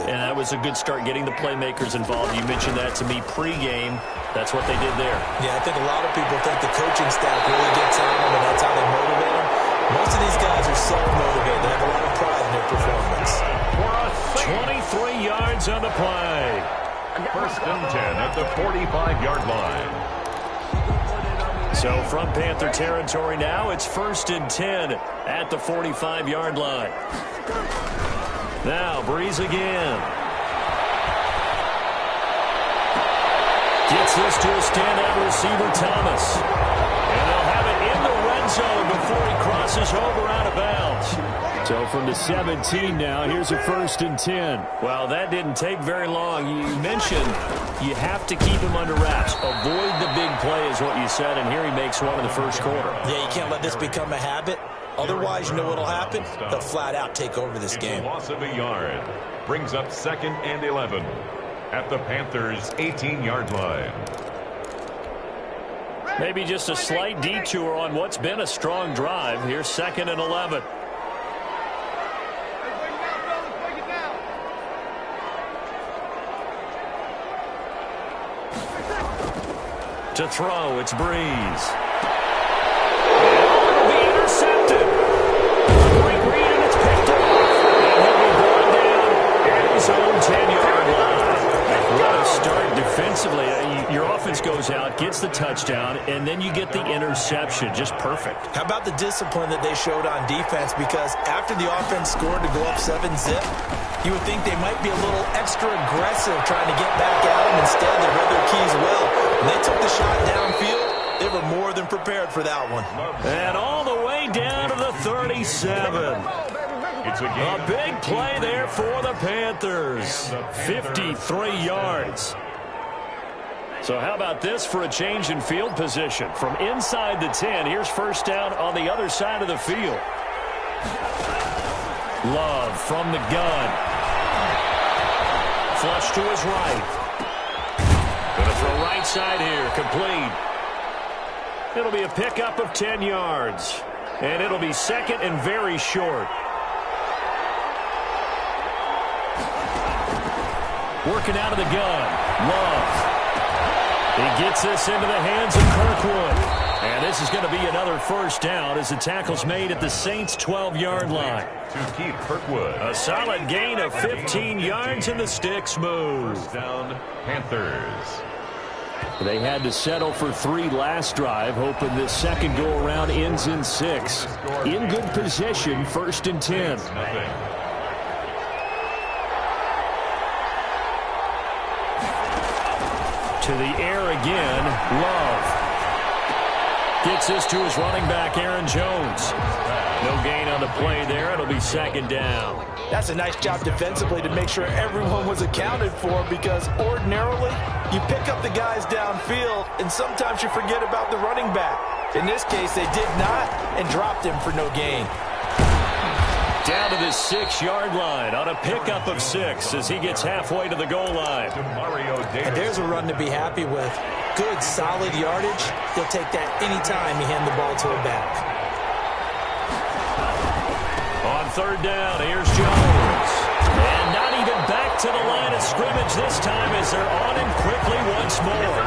it. And that was a good start getting the playmakers involved. You mentioned that to me pregame. That's what they did there. Yeah, I think a lot of people think the coaching staff really gets on them, and that's how they motivate them. Most of these guys are self-motivated. They have a lot of pride in their performance. 23 yards on the play. First and 10 at the 45-yard line. So from Panther territory now, it's first and 10 at the 45-yard line. Now, Breeze again. Gets this to a standout receiver, Thomas. And they'll have it in the red zone before he crosses over out of bounds. So from the 17 now, here's a first and 10. Well, that didn't take very long. You mentioned you have to keep him under wraps. Avoid the big play is what you said, and here he makes one in the first quarter. Yeah, you can't let this become a habit. Otherwise, you know what will happen? They'll flat out take over this game. Loss of a yard brings up second and 11 at the Panthers' 18-yard line. Maybe just a slight detour on what's been a strong drive. Here's second and 11. To throw, it's Breeze. It'll be intercepted. Great read, and it's picked off. And he'll be brought down at his own 10-yard line. What a start defensively. Your offense goes out, gets the touchdown, and then you get the interception. Just perfect. How about the discipline that they showed on defense? Because after the offense scored to go up 7-zip, you would think they might be a little extra aggressive trying to get back at them. Instead, they read their keys well. When they took the shot downfield, they were more than prepared for that one. And all the way down to the 37. A big play there for the Panthers. 53 yards. So how about this for a change in field position? From inside the 10, here's first down on the other side of the field. Love from the gun. Flush to his right. Gonna throw right side here. Complete. It'll be a pickup of 10 yards. And it'll be second and very short. Working out of the gun. Love. He gets this into the hands of Kirkwood. And this is going to be another first down as the tackle's made at the Saints' 12-yard line. To keep Kirkwood. A solid gain of 15 yards and the sticks move. First down, Panthers. They had to settle for 3 last drive, hoping this second go-around ends in 6. In good position, first and 10. To the air again, Love. Gets this to his running back, Aaron Jones. No gain on the play there. It'll be second down. That's a nice job defensively to make sure everyone was accounted for, because ordinarily you pick up the guys downfield and sometimes you forget about the running back. In this case, they did not and dropped him for no gain. Down to the 6-yard line on a pickup of 6 as he gets halfway to the goal line. And there's a run to be happy with. Good, solid yardage. He'll take that anytime you hand the ball to a back. On third down, here's Jones. And not even back to the line of scrimmage this time as they're on him quickly once more.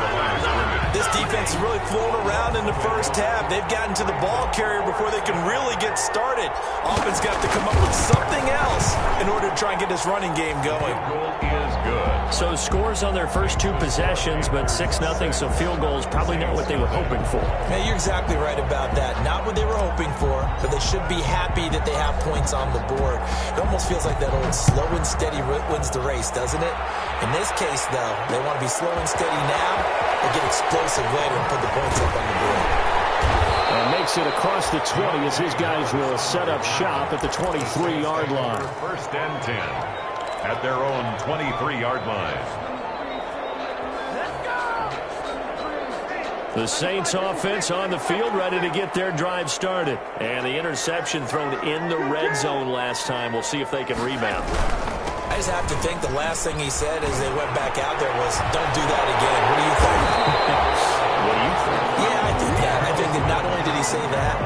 This defense is really flown around in the first half. They've gotten to the ball carrier before they can really get started. Offense got to come up with something else in order to try and get this running game going. Goal is good. So scores on their first 2 possessions, but 6-0, so field goals probably not what they were hoping for. Yeah, you're exactly right about that. Not what they were hoping for, but they should be happy that they have points on the board. It almost feels like that old slow and steady wins the race, doesn't it? In this case, though, they want to be slow and steady now and get explosive later and put the points up on the board. And makes it across the 20 as his guys will set up shop at the 23-yard line. First and 10 at their own 23-yard line. The Saints offense on the field ready to get their drive started. And the interception thrown in the red zone last time. We'll see if they can rebound. I just have to think the last thing he said as they went back out there was, don't do that again. What do you think? What do you think? Yeah, I think that. I think that not only did he say that,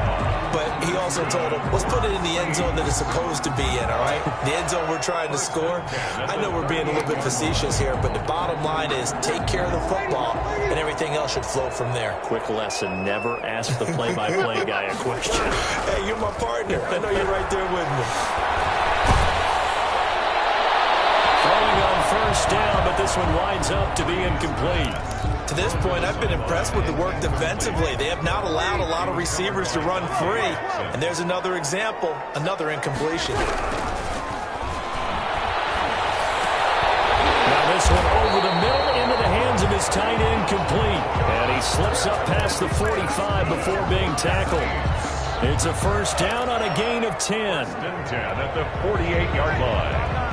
but he also told him, let's put it in the end zone that it's supposed to be in, all right? The end zone we're trying to score. I know we're being a little bit facetious here, but the bottom line is take care of the football, and everything else should flow from there. Quick lesson, never ask the play-by-play guy a question. Hey, you're my partner. I know you're right there with me. Throwing on first down, but this one winds up to be incomplete. To this point, I've been impressed with the work defensively. They have not allowed a lot of receivers to run free. And there's another example, another incompletion. Now this one over the middle into the hands of his tight end, complete. And he slips up past the 45 before being tackled. It's a first down on a gain of 10. 10 at the 48-yard line.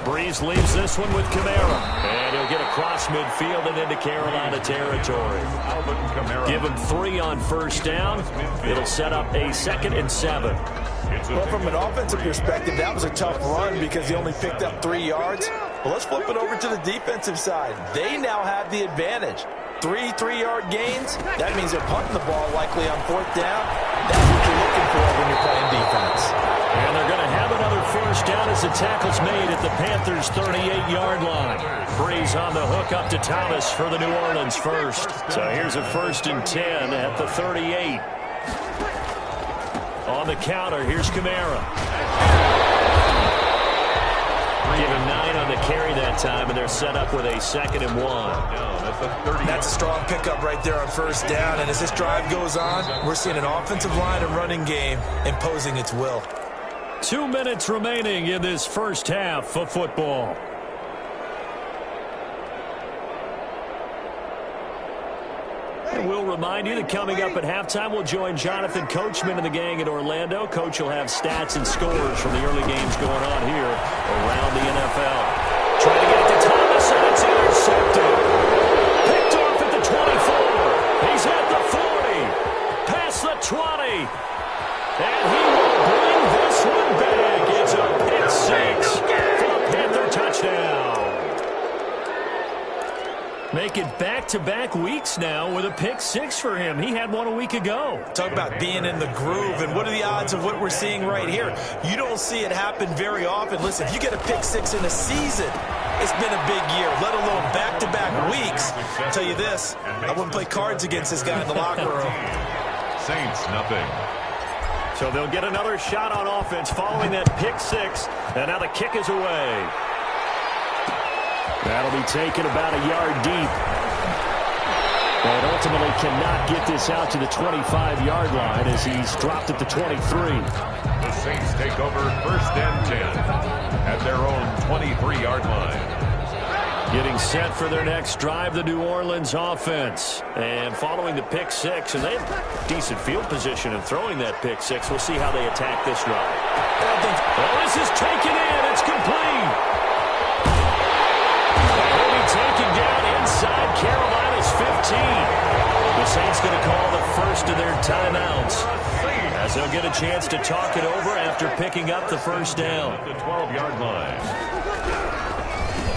Breeze leaves this one with Kamara. And he'll get across midfield and into Carolina territory. Give him 3 on first down. It'll set up a 2nd and 7. Well, from an offensive perspective, that was a tough run because he only picked up 3 yards. Well, let's flip it over to the defensive side. They now have the advantage. 3 3-yard gains. That means they're punting the ball likely on 4th down. That's what you're looking for when you're playing defense. And they're going to have another first down as the tackle's made at the Panthers' 38-yard line. Breeze on the hook up to Thomas for the New Orleans first. So here's a 1st and 10 at the 38. On the counter, here's Kamara. Give him 9 on the carry that time, and they're set up with a 2nd and 1. That's a strong pickup right there on first down. And as this drive goes on, we're seeing an offensive line and running game imposing its will. 2 minutes remaining in this first half of football. And we'll remind you that coming up at halftime, we'll join Jonathan Coachman and the gang in Orlando. Coach will have stats and scores from the early games going on here around the NFL. Trying to get it to Thomas, and it's intercepted. Picked off at the 24. He's at the 40. Past the 20. And he will bring this one back. It's a pick 6 for a Panther touchdown. Make it back-to-back weeks now with a pick 6 for him. He had one a week ago. Talk about being in the groove, and what are the odds of what we're seeing right here? You don't see it happen very often. Listen, if you get a pick 6 in a season, it's been a big year, let alone back-to-back weeks. I'll tell you this, I wouldn't play cards against this guy in the locker room. Saints, nothing. So they'll get another shot on offense following that pick 6, and now the kick is away. That'll be taken about a yard deep. And ultimately cannot get this out to the 25-yard line as he's dropped at the 23. The Saints take over 1st and 10 at their own 23-yard line. Getting set for their next drive, the New Orleans offense. And following the pick 6, and they have decent field position in throwing that pick 6. We'll see how they attack this drive. Well, this is taken in. It's complete. They'll be taken down inside Carolina's 15. The Saints going to call the first of their timeouts, as they'll get a chance to talk it over after picking up the first down. The 12-yard line.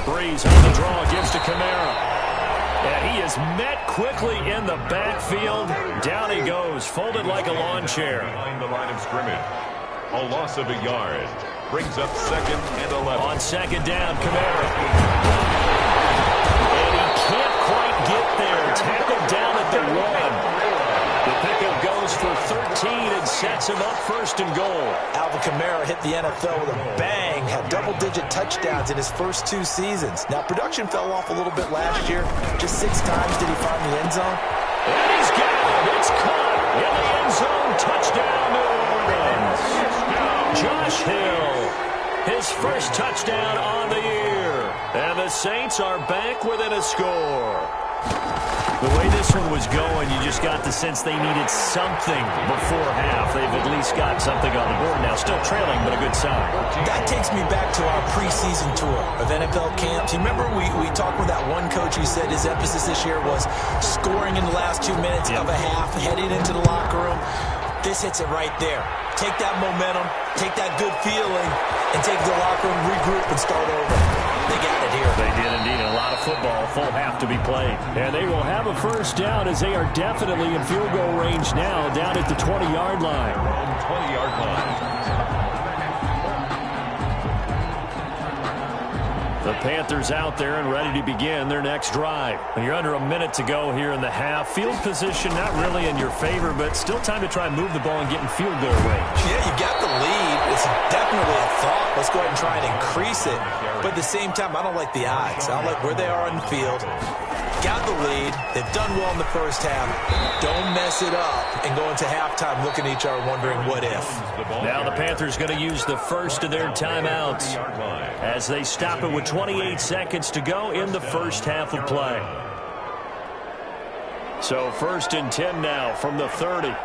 Breeze on the draw, gives to Kamara. And he is met quickly in the backfield. Down he goes, folded like a lawn chair. Behind the line of scrimmage. A loss of a yard. Brings up 2nd and 11. On 2nd down, Kamara. And he can't quite get there. Tackled down at the 1. The pickup goes for 13 and sets him up 1st and goal. Alvin Kamara hit the NFL with a bang, had double-digit touchdowns in his first 2 seasons. Now, production fell off a little bit last year. Just 6 times did he find the end zone. And he's got it. It's caught in the end zone. Touchdown, New Orleans. Josh Hill, his first touchdown on the year. And the Saints are back within a score. The way this one was going, you just got the sense they needed something before half. They've at least got something on the board now. Still trailing, but a good sign. That takes me back to our preseason tour of NFL camps. You remember we talked with that one coach who said his emphasis this year was scoring in the last 2 minutes of a half, heading into the locker room. This hits it right there. Take that momentum, take that good feeling, and take the locker room, regroup, and start over. They got it here. They did indeed. A lot of football, a full half to be played. And they will have a first down as they are definitely in field goal range now, down at the 20-yard line. 20-yard line. The Panthers out there and ready to begin their next drive. You're under a minute to go here in the half. Field position not really in your favor, but still time to try and move the ball and get in field goal range. Yeah, you got the lead. It's definitely a thought. Let's go ahead and try and increase it. But at the same time, I don't like the odds. I don't like where they are on the field. Got the lead. They've done well in the first half. Don't mess it up and go into halftime looking at each other wondering what if. Now the Panthers going to use the first of their timeouts as they stop it with 28 seconds to go in the first half of play. So 1st and 10 now from the 30.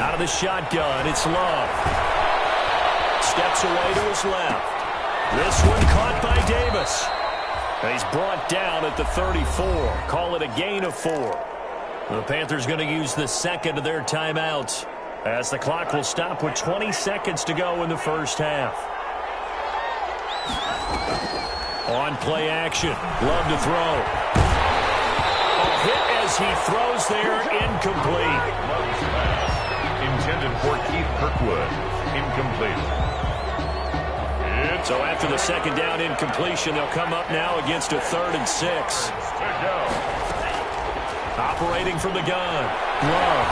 Out of the shotgun, it's Love. Steps away to his left. This one caught by Davis. He's brought down at the 34. Call it a gain of 4. The Panthers going to use the second of their timeouts as the clock will stop with 20 seconds to go in the first half. On play action. Love to throw. A hit as he throws there, incomplete. Intended for Keith Kirkwood. Incomplete. So after the second down incompletion, they'll come up now against a 3rd and 6. Operating from the gun. Love.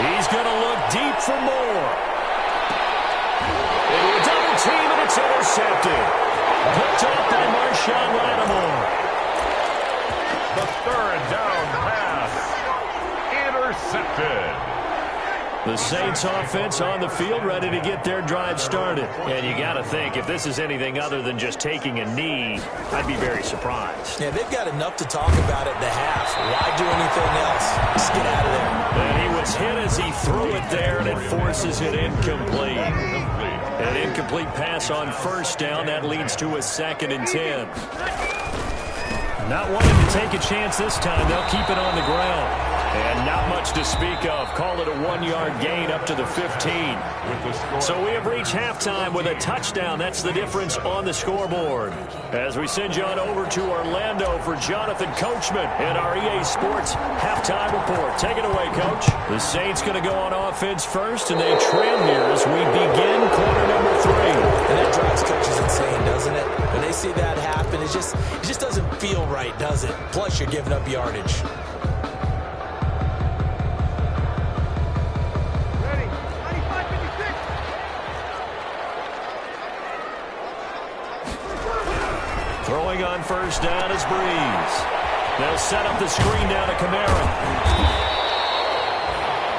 He's going to look deep for more. Into a double team, and it's intercepted. Picked up by Marshawn Lattimore. The 3rd down pass. Intercepted. The Saints offense on the field ready to get their drive started. And you got to think, if this is anything other than just taking a knee, I'd be very surprised. Yeah, they've got enough to talk about at the half. Why do anything else? Just get out of there. And he was hit as he threw it there, and it forces it incomplete. An incomplete pass on first down. That leads to a 2nd and 10. Not wanting to take a chance this time. They'll keep it on the ground. And not much to speak of. Call it a 1-yard gain up to the 15. So we have reached halftime with a touchdown. That's the difference on the scoreboard. As we send you on over to Orlando for Jonathan Coachman in our EA Sports halftime report. Take it away, Coach. The Saints going to go on offense first, and they trail here as we begin quarter number 3. And that drives coaches insane, doesn't it? When they see that happen, it just doesn't feel right, does it? Plus, you're giving up yardage. Throwing on first down is Breeze. They'll set up the screen down to Kamara.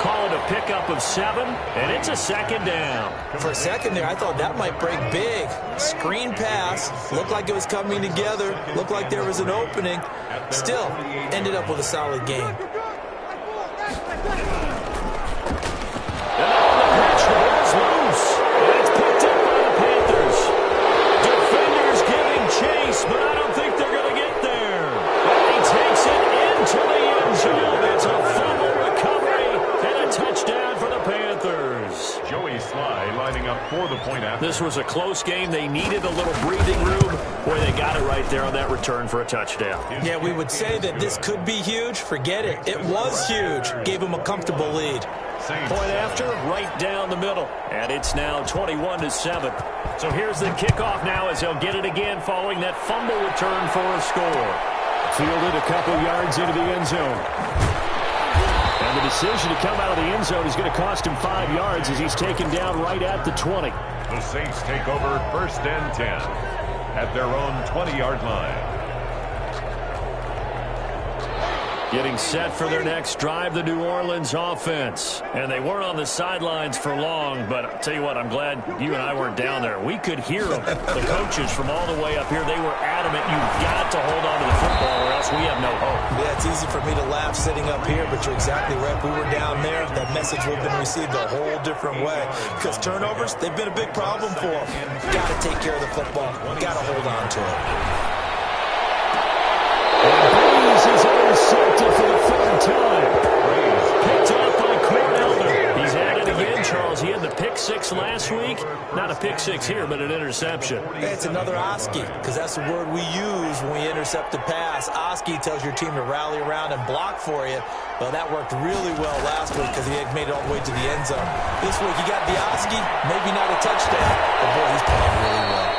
Call it a pickup of 7, and it's a 2nd down. For a second there, I thought that might break big. Screen pass. Looked like it was coming together. Looked like there was an opening. Still, ended up with a solid game. And on the pitch, the ball's loose. And it's picked up by the Panthers. Defenders giving chase, but I don't think they're going to get there. And he takes it into the end zone. It's a fumble recovery and a touchdown for the Panthers. Joey Sly lining up for the point after. This was a close game. They needed a little breathing room. Boy, they got it right there on that return for a touchdown. Yeah, we would say that this could be huge. Forget it. It was huge. Gave them a comfortable lead. Point after, right down the middle. And it's now 21-7. So here's the kickoff now as they'll get it again following that fumble return for a score. Fielded a couple yards into the end zone. And the decision to come out of the end zone is going to cost him 5 yards as he's taken down right at the 20. The Saints take over 1st and 10 at their own 20-yard line. Getting set for their next drive, the New Orleans offense. And they weren't on the sidelines for long, but I'll tell you what, I'm glad you and I weren't down there. We could hear them. The coaches from all the way up here, they were adamant, you've got to hold on to the football or else we have no hope. Yeah, it's easy for me to laugh sitting up here, but you're exactly right. If we were down there, that message would have been received a whole different way. Because turnovers, they've been a big problem for them. Got to take care of the football. Got to hold on to it. Breeze is intercepted for the 3rd time. Picked off by Cornelder. He's at it again, Charles. He had the pick six last week. Not a pick six here, but an interception. It's another Oski, because that's the word we use when we intercept a pass. Oski tells your team to rally around and block for you. Well, that worked really well last week because he had made it all the way to the end zone. This week he got the Oski, maybe not a touchdown, but boy, he's playing really well.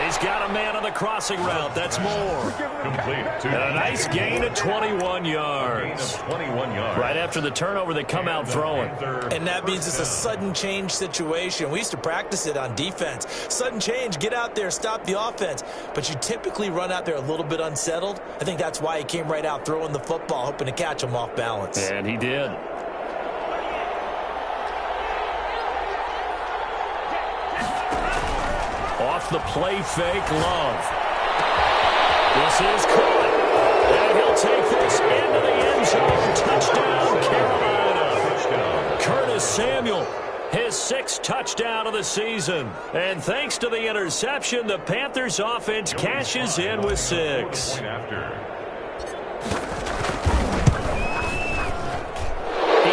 He's got a man on the crossing route. That's more. Complete. And a nice gain of 21 yards. 21 yards. Right after the turnover, they come out throwing. And that means it's a sudden change situation. We used to practice it on defense. Sudden change, get out there, stop the offense. But you typically run out there a little bit unsettled. I think that's why he came right out throwing the football, hoping to catch him off balance. And he did. Off the play fake, Love. This is caught. And he'll take this into the end zone. Touchdown, Carolina. Curtis Samuel, his 6th touchdown of the season. And thanks to the interception, the Panthers offense cashes in with 6. He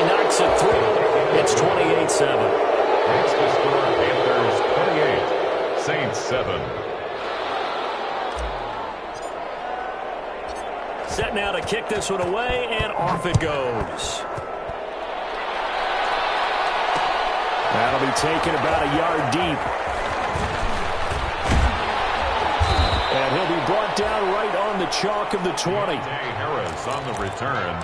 knocks it through. It's 28-7. Next to score, Panthers 28, Saints 7. Set now to kick this one away, and off it goes. That'll be taken about a yard deep. And he'll be brought down right on the chalk of the 20. Harris on the return.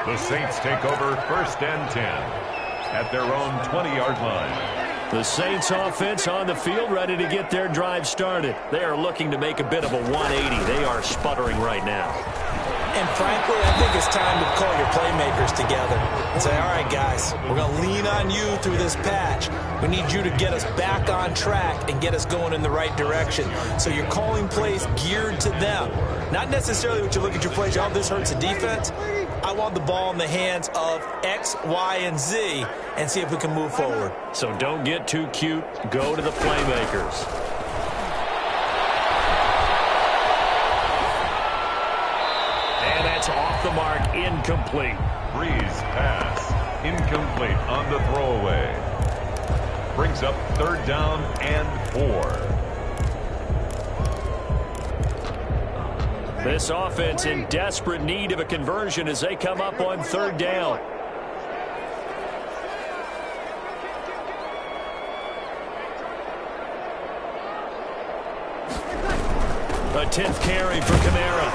The Saints take over 1st and 10 at their own 20-yard line. The Saints offense on the field, ready to get their drive started. They are looking to make a bit of a 180. They are sputtering right now. And frankly, I think it's time to call your playmakers together and say, all right, guys, we're going to lean on you through this patch. We need you to get us back on track and get us going in the right direction. So you're calling plays geared to them. Not necessarily what you look at your plays, oh, this hurts the defense. I want the ball in the hands of X, Y, and Z and see if we can move forward. So don't get too cute. Go to the playmakers. And that's off the mark, incomplete. Breeze pass, incomplete on the throwaway. Brings up 3rd down and 4. This offense in desperate need of a conversion as they come up on 3rd down. A 10th carry for Kamara.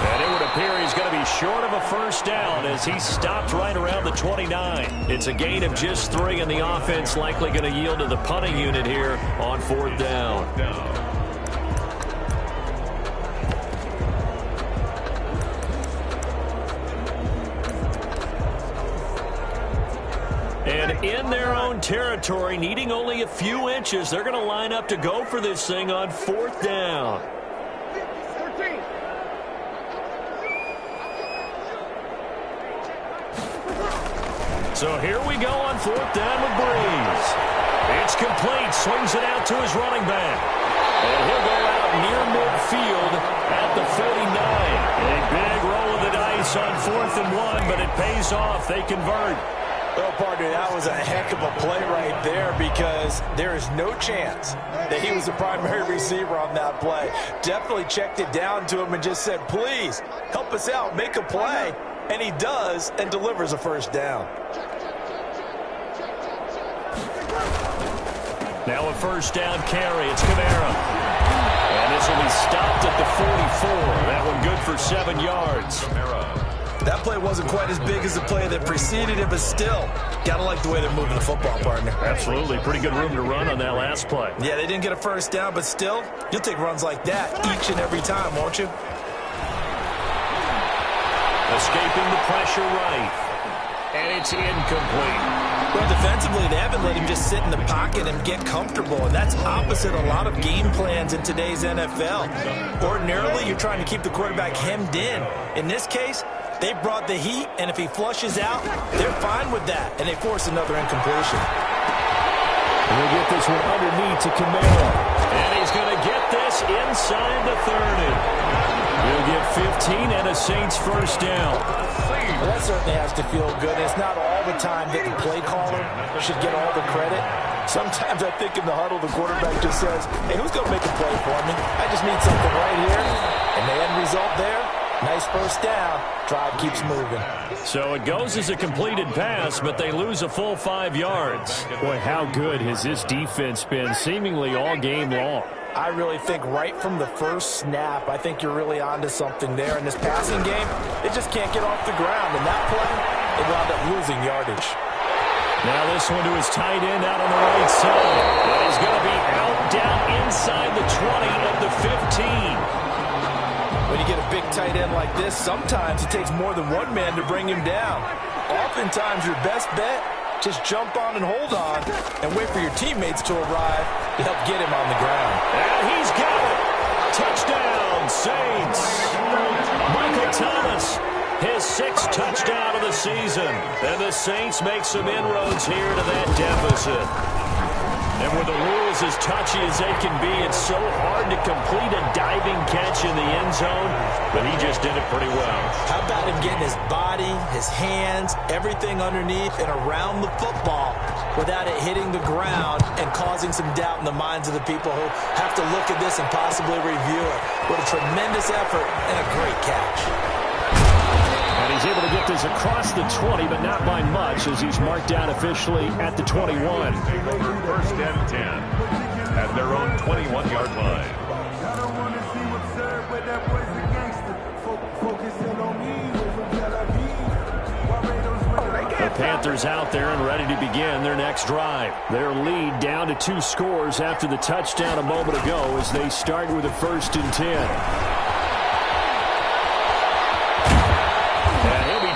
And it would appear he's going to be short of a 1st down as he stopped right around the 29. It's a gain of just 3, and the offense likely going to yield to the punting unit here on 4th down. And in their own territory, needing only a few inches, they're going to line up to go for this thing on 4th down. So here we go on 4th down with Breeze. It's complete, swings it out to his running back. And he'll go out near midfield at the 49. A big roll of the dice on 4th and 1, but it pays off. They convert. Well, partner, that was a heck of a play right there because there is no chance that he was the primary receiver on that play. Definitely checked it down to him and just said, please, help us out, make a play. And he does and delivers a 1st down. Now a 1st down carry. It's Kamara. And this will be stopped at the 44. That one good for 7 yards. That play wasn't quite as big as the play that preceded it, but still, gotta like the way they're moving the football, partner. Absolutely. Pretty good room to run on that last play. Yeah, they didn't get a 1st down, but still, you'll take runs like that each and every time, won't you? Escaping the pressure right. And it's incomplete. Well, defensively, they haven't let him just sit in the pocket and get comfortable, and that's opposite a lot of game plans in today's NFL. Ordinarily, you're trying to keep the quarterback hemmed in. In this case, they brought the heat, and if he flushes out, they're fine with that, and they force another incompletion. And we'll get this one underneath to Kamara. And he's going to get this inside the 30. He'll get 15 and a Saints first down. Well, that certainly has to feel good. It's not all the time that the play caller should get all the credit. Sometimes I think in the huddle, the quarterback just says, hey, who's going to make a play for me? I just need something right here. And the end result there, nice first down. Drive keeps moving. So it goes as a completed pass, but they lose a full 5 yards. Boy, how good has this defense been seemingly all game long? I really think right from the first snap, I think you're really onto something there. In this passing game, they just can't get off the ground. And that play, they wound up losing yardage. Now this one to his tight end out on the right side. And he's going to be out down inside the 20 of the 15. When you get a big tight end like this, sometimes it takes more than one man to bring him down. Oftentimes your best bet, just jump on and hold on and wait for your teammates to arrive to help get him on the ground. And he's got it. Touchdown, Saints. Michael Thomas, his 6th touchdown of the season. And the Saints make some inroads here to that deficit. And with the rules as touchy as they can be, it's so hard to complete a diving catch in the end zone, but he just did it pretty well. How about him getting his body, his hands, everything underneath and around the football without it hitting the ground and causing some doubt in the minds of the people who have to look at this and possibly review it. What a tremendous effort and a great catch. And he's able to get this across the 20, but not by much, as he's marked down officially at the 21. Take over first and 10 at their own 21-yard line. The Panthers out there and ready to begin their next drive. Their lead down to 2 scores after the touchdown a moment ago as they start with a first and 10.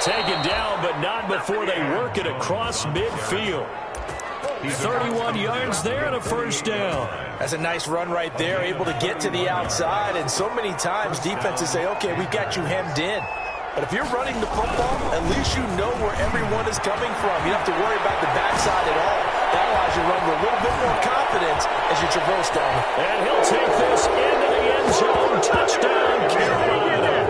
Taken down, but not before they work it across midfield. 31 yards there and a first down. That's a nice run right there, able to get to the outside. And so many times defenses say, okay, we've got you hemmed in. But if you're running the football, at least you know where everyone is coming from. You don't have to worry about the backside at all. That allows you to run with a little bit more confidence as you traverse down. And he'll take this into the end zone. Touchdown, Carolina.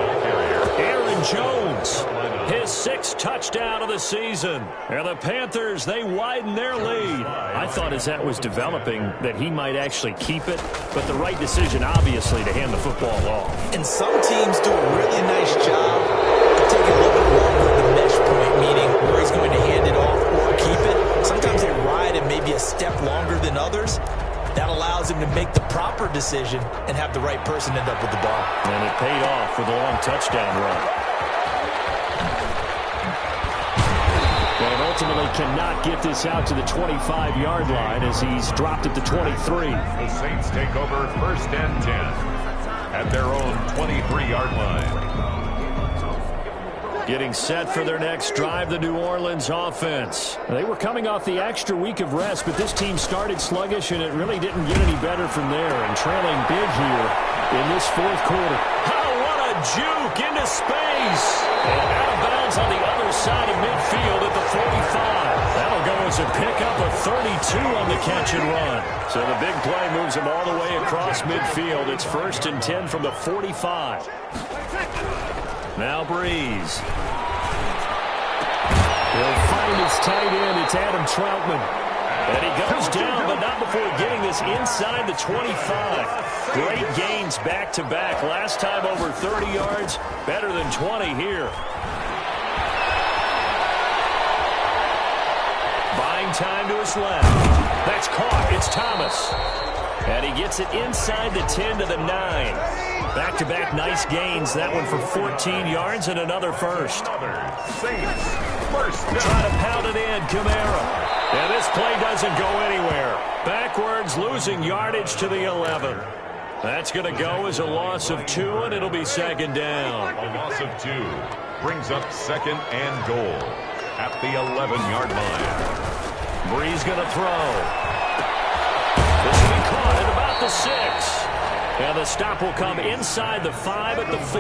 Aaron Jones, his 6th touchdown of the season. And the Panthers, they widen their lead. I thought as that was developing that he might actually keep it, but the right decision, obviously, to hand the football off. And some teams do a really nice job of taking a little bit longer at the mesh point, meaning where he's going to hand it off or keep it. Sometimes they ride it maybe a step longer than others. That allows him to make the proper decision and have the right person end up with the ball. And it paid off with a long touchdown run. And ultimately cannot get this out to the 25-yard line as he's dropped at the 23. The Saints take over first and 10 at their own 23-yard line. Getting set for their next drive, the New Orleans offense. They were coming off the extra week of rest, but this team started sluggish, and it really didn't get any better from there. And trailing big here in this 4th quarter. Oh, what a juke into space. And out of bounds on the other side of midfield at the 45. That'll go as a pickup of 32 on the catch and run. So the big play moves him all the way across midfield. It's first and 10 from the 45. Now Breeze. He'll find his tight end. It's Adam Troutman. And he goes down, but not before getting this inside the 25. Great gains back-to-back. Last time over 30 yards. Better than 20 here. Buying time to his left. That's caught. It's Thomas. And he gets it inside the 10 to the 9. Back-to-back nice gains. That one for 14 yards and another first. Try to pound it in, Kamara. And this play doesn't go anywhere. Backwards, losing yardage to the 11. That's going to go as a loss of 2, and it'll be second down. A loss of 2 brings up second and goal at the 11-yard line. Breeze going to throw. This will be caught at about the 6. And the stop will come inside the 5 at the 4.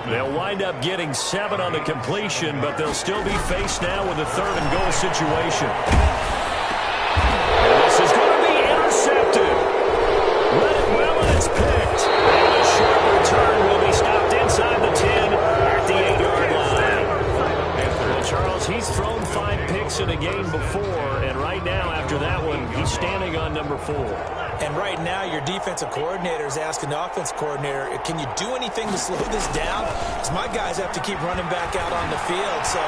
They'll wind up getting 7 on the completion, but they'll still be faced now with a 3rd and goal situation. And this is going to be intercepted. Read it well, and it's picked. And a short return will be picks in a game before, and right now, after that one, he's standing on number 4. And right now, your defensive coordinator is asking the offensive coordinator, can you do anything to slow this down? Because my guys have to keep running back out on the field, so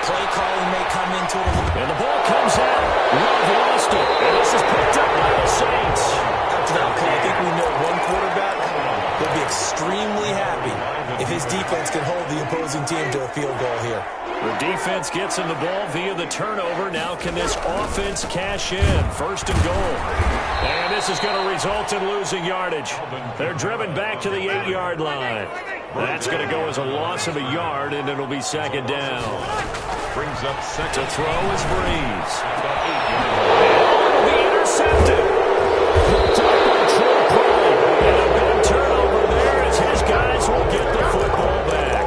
play calling may come into it a little bit. And the ball comes out. Love lost it, and this is picked up by the Saints. After that play, I think we know one quarterback will be extremely happy if his defense can hold the opposing team to a field goal here. The defense gets him the ball via the turnover. Now can this offense cash in? 1st and goal. And this is going to result in losing yardage. They're driven back to the 8-yard line. That's going to go as a loss of a yard, and it'll be 2nd down. Brings up second. To throw is Breeze. And it'll be intercepted. Picked up by Troy Pride. And a big turnover there as his guys will get the football back.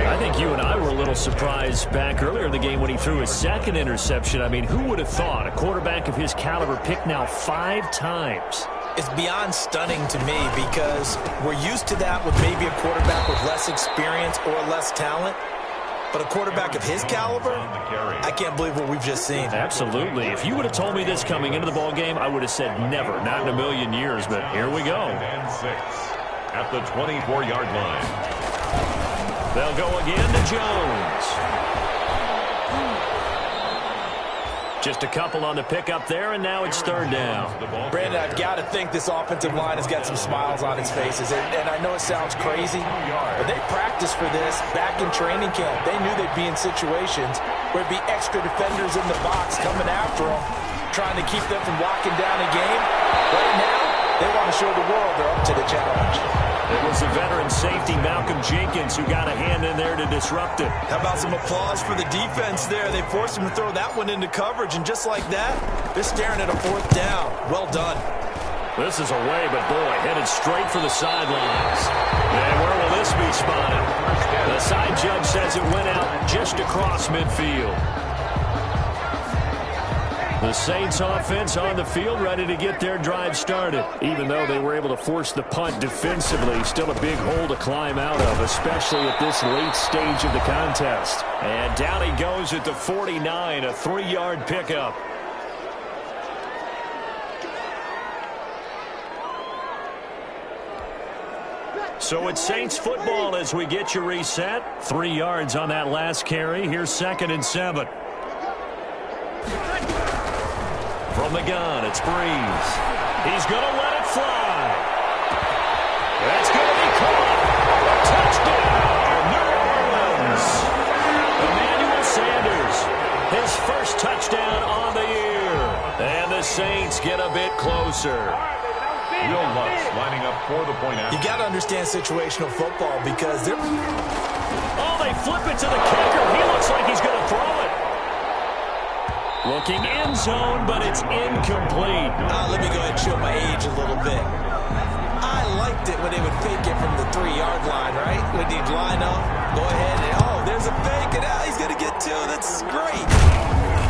I think you and I were a little surprised back earlier in the game when he threw his 2nd interception. I mean, who would have thought a quarterback of his caliber picked now 5 times? It's beyond stunning to me because we're used to that with maybe a quarterback with less experience or less talent. But a quarterback of his caliber, I can't believe what we've just seen. Absolutely. If you would have told me this coming into the ball game, I would have said never, not in a million years. But here we go. And 6 at the 24-yard line. They'll go again to Jones. Just a couple on the pickup there, and now it's 3rd down. Brandon, I've got to think this offensive line has got some smiles on its faces. And I know it sounds crazy, but they practiced for this back in training camp. They knew they'd be in situations where it'd be extra defenders in the box coming after them, trying to keep them from locking down a game. Right now, they want to show the world they're up to the challenge. It was the veteran safety, Malcolm Jenkins, who got a hand in there to disrupt it. How about some applause for the defense there? They forced him to throw that one into coverage, and just like that, they're staring at a 4th down. Well done. This is away, but boy, headed straight for the sidelines. And where will this be spotted? The side judge says it went out just across midfield. The Saints offense on the field, ready to get their drive started. Even though they were able to force the punt defensively, still a big hole to climb out of, especially at this late stage of the contest. And down he goes at the 49, a 3-yard pickup. So it's Saints football as we get you reset. 3 yards on that last carry. Here's 2nd and 7. From the gun, it's Breeze. He's going to let it fly. That's going to be caught. Touchdown, New Orleans. Emmanuel Sanders, his first touchdown on the year. And the Saints get a bit closer. Will Lutz lining up for the point after. You got to understand situational football because they're... Oh, they flip it to the kicker. He looks like he's going to throw it. Looking end zone, but it's incomplete. Let me go ahead and show my age a little bit. I liked it when they would fake it from the 3-yard line, right? When they'd line up, go ahead, and oh, there's a fake, and he's going to get 2. That's great.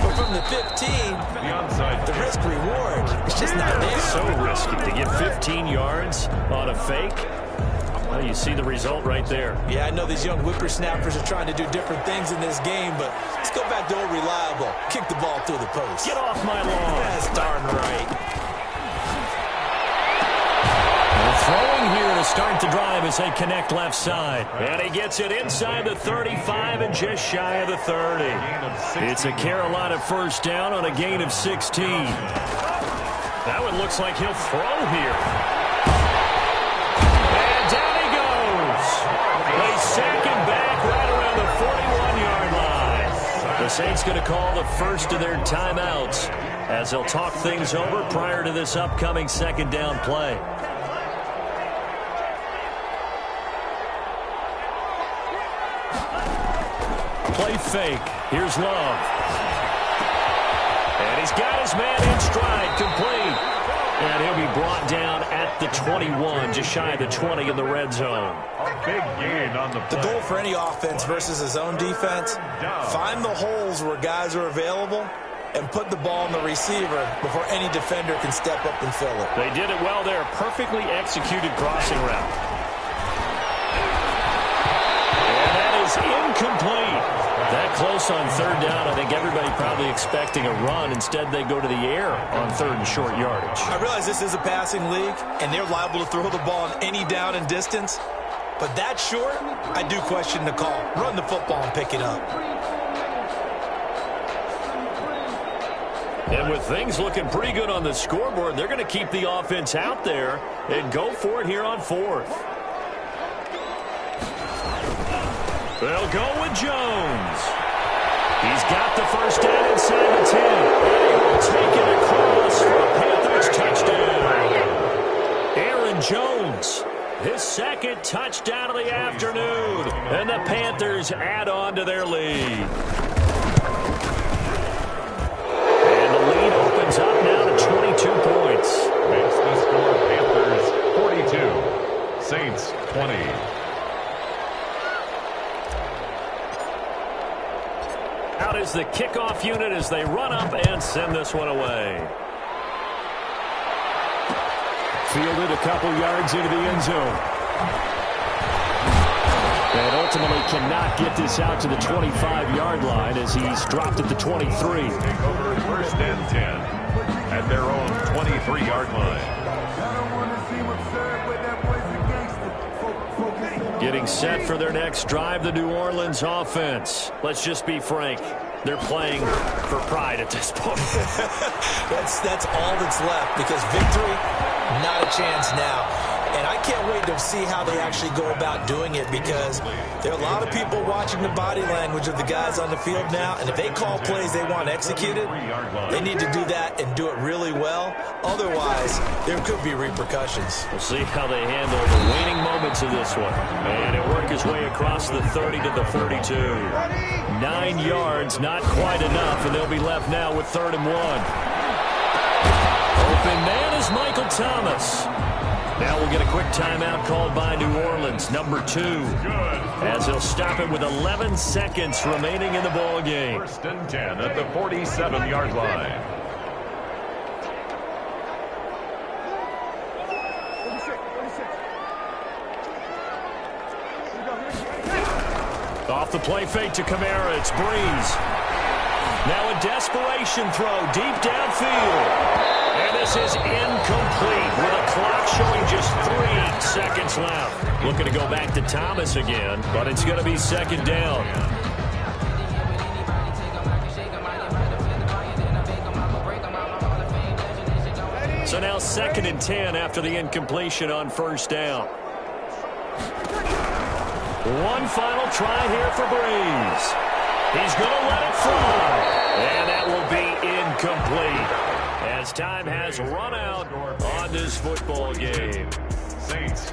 But from the 15, the risk-reward, it's just not there. So risky to get 15 yards on a fake. Well, you see the result right there. Yeah, I know these young whippersnappers are trying to do different things in this game, but let's go back to old reliable. Kick the ball through the post. Get off my lawn. That's darn right. They're throwing here to start the drive as they connect left side. And he gets it inside the 35 and just shy of the 30. It's a Carolina 1st down on a gain of 16. That one looks like he'll throw here. They sack him back right around the 41-yard line. The Saints going to call the first of their timeouts as they'll talk things over prior to this upcoming 2nd down play. Play fake. Here's Love. And he's got his man in stride, complete. And he'll be brought down at the 21, just shy of the 20 in the red zone. Big gain on the play. The goal for any offense versus his own defense, find the holes where guys are available and put the ball in the receiver before any defender can step up and fill it. They did it well there. Perfectly executed crossing route. And that is incomplete. That close on third down, I think everybody probably expecting a run. Instead, they go to the air on third and short yardage. I realize this is a passing league, and they're liable to throw the ball on any down and distance. But that short, I do question the call. Run the football and pick it up. And with things looking pretty good on the scoreboard, they're going to keep the offense out there and go for it here on fourth. They'll go with Jones. He's got the first down inside the 10. And he will take it across for a Panthers touchdown. Aaron Jones, his second touchdown of the afternoon. And the Panthers add on to their lead. And the lead opens up now to 22 points. Makes the score Panthers 42, Saints 20. Out is the kickoff unit as they run up and send this one away. Fielded a couple yards into the end zone. And ultimately cannot get this out to the 25-yard line as he's dropped at the 23. Take over first and 10 at their own 23-yard line. Getting set for their next drive, the New Orleans offense. Let's just be frank. They're playing for pride at this point. That's all that's left, because victory, not a chance now. And I can't wait to see how they actually go about doing it, because there are a lot of people watching the body language of the guys on the field now, and if they call plays they want executed, they need to do that and do it really well. Otherwise, there could be repercussions. We'll see how they handle the waning moments of this one. And it worked his way across the 30 to the 42. 9 yards, not quite enough, and they'll be left now with 3rd and 1. Open man is Michael Thomas. Now we'll get a quick timeout called by New Orleans, number 2, as he'll stop it with 11 seconds remaining in the ball game. 1st and 10 at the 47-yard line. Off the play fake to Kamara, it's Breeze. Now a desperation throw deep downfield. And this is incomplete with a clock showing just 3 seconds left. Looking to go back to Thomas again, but it's going to be 2nd down. So now 2nd and 10 after the incompletion on 1st down. One final try here for Breeze. He's going to let it fly. And that will be incomplete, as time has run out on this football game. Saints